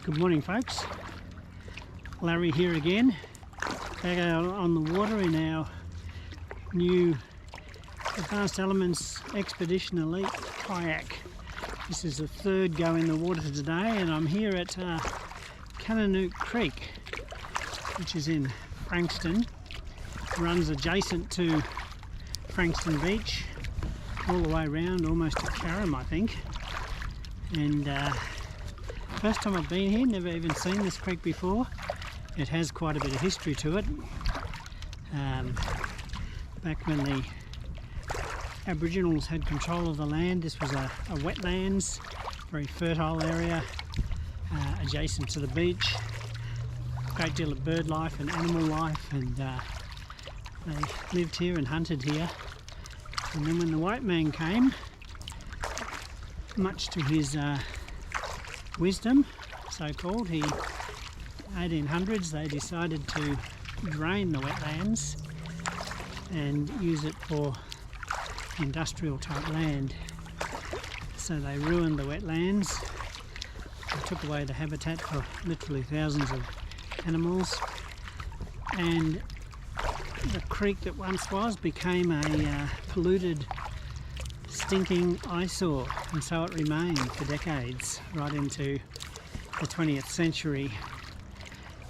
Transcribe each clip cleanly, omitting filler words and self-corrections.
Good morning, folks. Larry here again, back out on the water in our new Advanced Elements Expedition Elite Kayak. This is the third go in the water today, and I'm here at Kananook Creek, which is in Frankston. Runs adjacent to Frankston Beach, all the way around, almost to Kayak, I think. And first time I've been here, never even seen this creek before. It has quite a bit of history to it. Back when the Aboriginals had control of the land, this was a wetlands, very fertile area adjacent to the beach. Great deal of bird life and animal life, and they lived here and hunted here. And then when the white man came, much to his wisdom, so-called, 1800s, they decided to drain the wetlands and use it for industrial type land. So they ruined the wetlands, they took away the habitat for literally thousands of animals, and the creek that once was became a polluted, stinking eyesore, and so it remained for decades, right into the 20th century.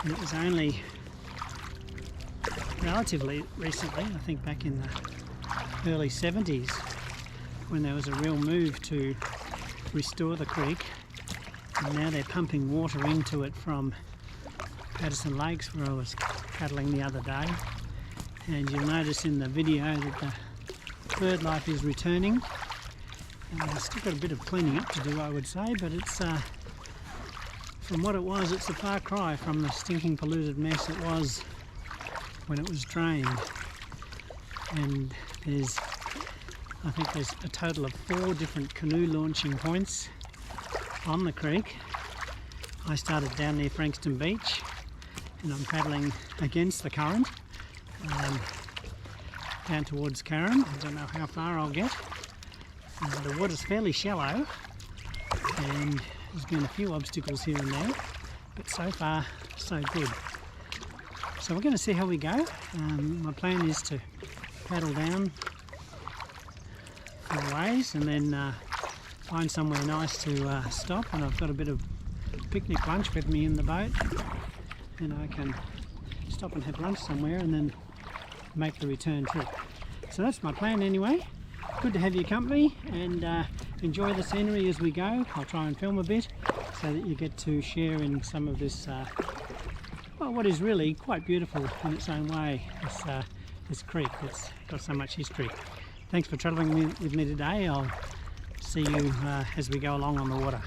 And it was only relatively recently, I think back in the early 70s, when there was a real move to restore the creek, and now they're pumping water into it from Patterson Lakes, where I was paddling the other day. And you'll notice in the video that the bird life is returning. It's still got a bit of cleaning up to do, I would say, but it's from what it was, it's a far cry from the stinking polluted mess it was when it was drained. And I think there's a total of 4 different canoe launching points on the creek. I started down near Frankston Beach, and I'm paddling against the current down towards Kayak. I don't know how far I'll get. The water's fairly shallow, and there's been a few obstacles here and there, but so far so good. So we're going to see how we go. My plan is to paddle down a ways and then find somewhere nice to stop, and I've got a bit of picnic lunch with me in the boat, and I can stop and have lunch somewhere and then make the return trip. So that's my plan anyway. Good to have your company, and enjoy the scenery as we go. I'll try and film a bit so that you get to share in some of this, well, what is really quite beautiful in its own way, this creek that's got so much history. Thanks for travelling with me today. I'll see you as we go along on the water.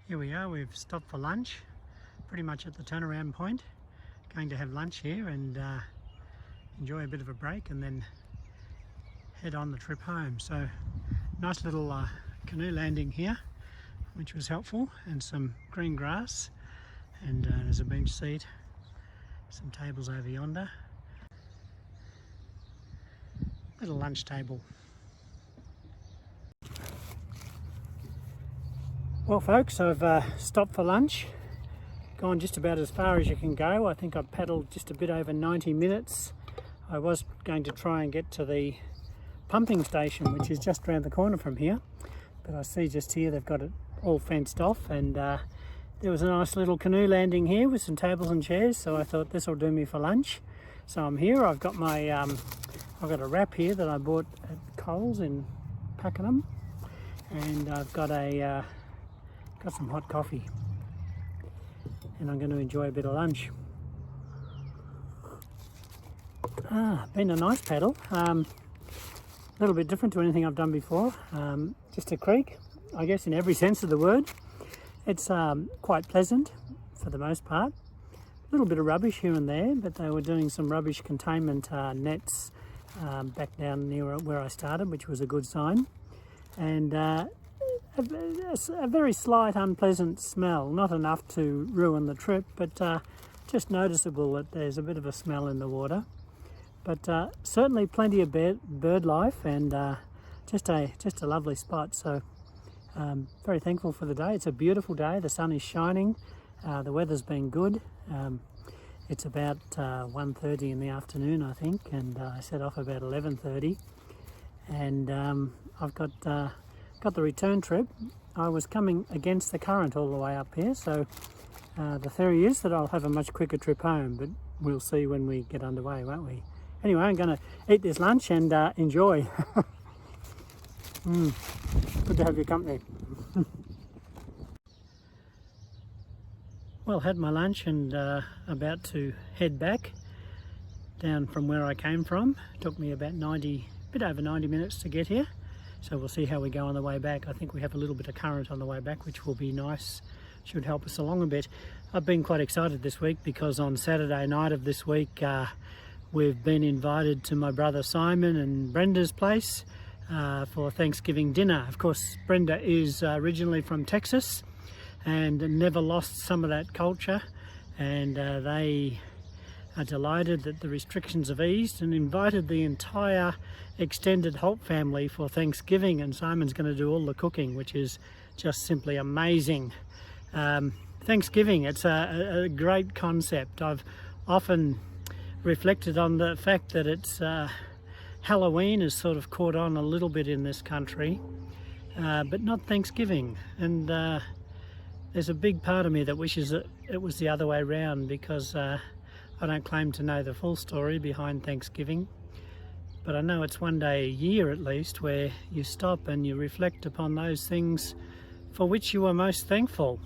Here we are, we've stopped for lunch, pretty much at the turnaround point. Going to have lunch here and enjoy a bit of a break and then head on the trip home. So nice little canoe landing here, which was helpful, and some green grass, and there's a bench seat, some tables over yonder, little lunch table. Well folks, I've stopped for lunch, gone just about as far as you can go. I think I've paddled just a bit over 90 minutes. I was going to try and get to the pumping station, which is just around the corner from here, but I see just here they've got it all fenced off, and there was a nice little canoe landing here with some tables and chairs, so I thought this will do me for lunch. So I'm here, I've got my I've got a wrap here that I bought at Coles in Pakenham, and I've got some hot coffee, and I'm going to enjoy a bit of lunch. Been a nice paddle, a little bit different to anything I've done before. Just a creek, I guess, in every sense of the word. It's quite pleasant for the most part. A little bit of rubbish here and there, but they were doing some rubbish containment nets back down near where I started, which was a good sign. And a very slight unpleasant smell, not enough to ruin the trip, but just noticeable that there's a bit of a smell in the water. But certainly plenty of bird life, and just a lovely spot. So very thankful for the day. It's a beautiful day, the sun is shining, the weather's been good. It's about 1:30 in the afternoon, I think, and I set off about 11:30, and I've got the return trip. I was coming against the current all the way up here, so the theory is that I'll have a much quicker trip home, but we'll see when we get underway, won't we? Anyway, I'm going to eat this lunch and enjoy. Good to have your company. Well, had my lunch and about to head back down from where I came from. It took me about a bit over 90 minutes to get here. So we'll see how we go on the way back. I think we have a little bit of current on the way back, which will be nice, should help us along a bit. I've been quite excited this week because on Saturday night of this week we've been invited to my brother Simon and Brenda's place for Thanksgiving dinner. Of course, Brenda is originally from Texas and never lost some of that culture, and they are delighted that the restrictions have eased and invited the entire extended Holt family for Thanksgiving, and Simon's going to do all the cooking, which is just simply amazing. Thanksgiving, it's a great concept. I've often reflected on the fact that it's Halloween has sort of caught on a little bit in this country, but not Thanksgiving, and there's a big part of me that wishes it was the other way around, because I don't claim to know the full story behind Thanksgiving, but I know it's one day a year at least where you stop and you reflect upon those things for which you are most thankful,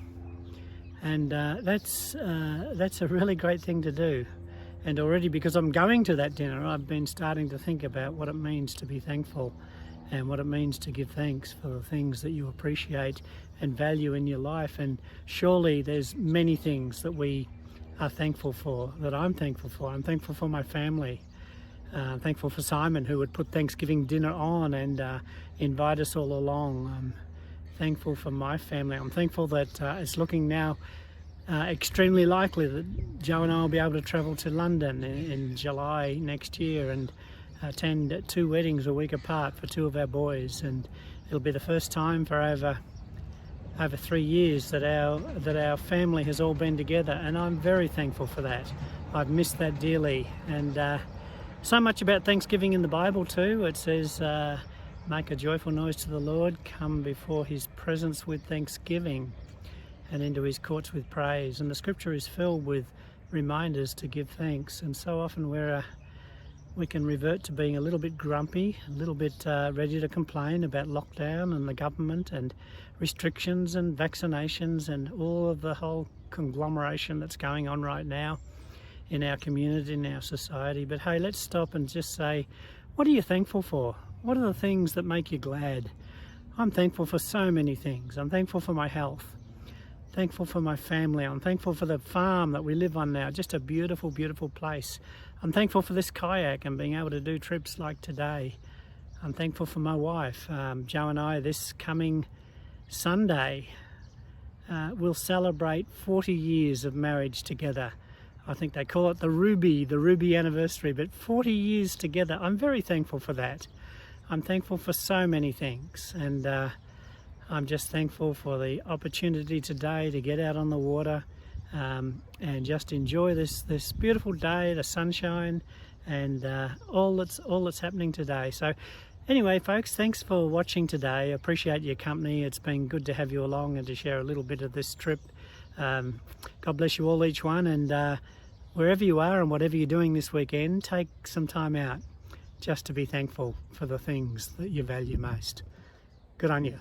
and that's a really great thing to do. And already, because I'm going to that dinner, I've been starting to think about what it means to be thankful and what it means to give thanks for the things that you appreciate and value in your life. And surely there's many things that we are thankful for, that I'm thankful for. I'm thankful for my family. I'm thankful for Simon, who would put Thanksgiving dinner on and invite us all along. I'm thankful for my family. I'm thankful that it's looking now extremely likely that Joe and I will be able to travel to London in July next year and attend 2 weddings a week apart for 2 of our boys, and it'll be the first time for over 3 years that our family has all been together, and I'm very thankful for that. I've missed that dearly. And so much about Thanksgiving in the Bible too. It says Make a joyful noise to the Lord, come before his presence with thanksgiving and into his courts with praise. And the scripture is filled with reminders to give thanks, and so often we can revert to being a little bit grumpy, a little bit ready to complain about lockdown and the government and restrictions and vaccinations and all of the whole conglomeration that's going on right now in our community, in our society. But hey, let's stop and just say, what are you thankful for? What are the things that make you glad? I'm thankful for so many things. I'm thankful for my health, thankful for my family. I'm thankful for the farm that we live on now, just a beautiful, beautiful place. I'm thankful for this kayak and being able to do trips like today. I'm thankful for my wife. Joe and I, this coming Sunday, will celebrate 40 years of marriage together. I think they call it the Ruby anniversary, but 40 years together. I'm very thankful for that. I'm thankful for so many things, and I'm just thankful for the opportunity today to get out on the water and just enjoy this beautiful day, the sunshine, and all that's happening today. So anyway, folks, thanks for watching today. I appreciate your company. It's been good to have you along and to share a little bit of this trip. God bless you all, each one, and wherever you are and whatever you're doing this weekend, take some time out just to be thankful for the things that you value most. Good on you.